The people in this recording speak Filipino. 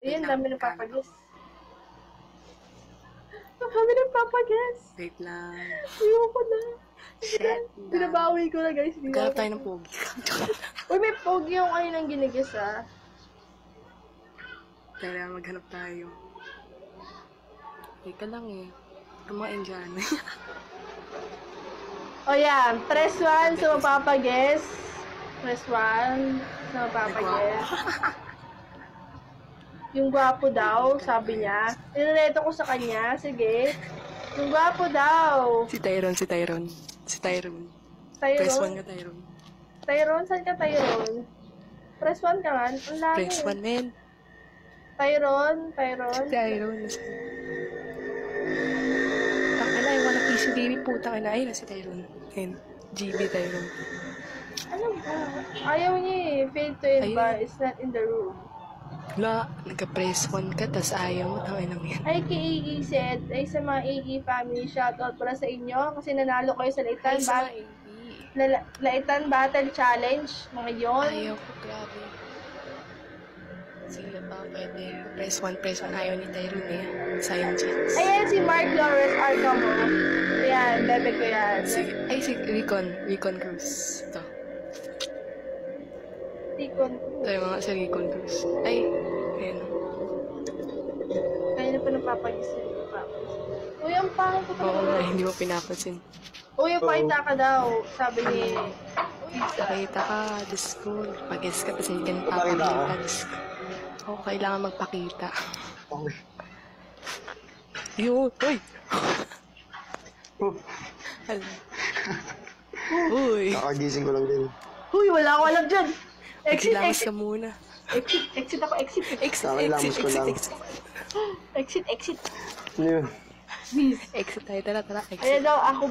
Ayun, dami ng papagis. Ang dami ng papagis. Wait lang. Ayoko na. Shit. Binabawi ko na, guys. Maghanap tayo ng pogi. Uy, may pogi yung ayun ang ginigis, ah. Kaya maghanap tayo. Teka lang eh. Kumain dyan. O yan, press 1 sa mapapagis. Press 1 sa mapapagis. Yung gwapo daw, sabi niya. Nireto ko sa kanya, sige. Yung gwapo daw. Si Tyron. Tyron. Press 1 ka, Tyron. Tyron, saan ka Tyron? Press 1 ka nga. Ang lami. Press 1, men. Tyron. Si Tyron. Takala, yung wala PCBB po. Takala, ayun na si Tyron. Ayun. GB Tyron. Ano ba? Ayaw niya eh. Fail to invite. It's not in the room. Wala, nagka-press 1 ka, tas ayaw mo. Tangin naman yan. Ay, kay Iggy said, ay sa mga Iggy family, shoutout para sa inyo kasi nanalo kayo sa Laitan Battle Challenge. Mga yon. Ayaw ko, grabe. Sige pa, pwede. Press 1. Ayaw ni Tyron eh. Science checks. Ayan, si Mark Flores Arcamo. Ayan, bebe ko yan. Sige. Ay, si Recon Cruz. Ito. Tikon. Tayo mga sa Recon Cruz. Ay, ayan. Kaya na pa napapagising. Uy, ang pangit ko pa. Oo nga, hindi mo pinapansin. Uy, pakita ka daw. Sabi ni... Pakita ka, Diyos ko. Pag-guess ka, tapos hindi ka napapakita. Diyos ko. Oo, kailangan magpakita. Okay. Yun, uy! Uy! Kakagising ko lang din. Uy, wala akong alam dyan. Magsilamas ka muna. Exit ako, exit. Exit. Exit. Ano yun? Exit tayo, tara. Exit. Ayan daw, ako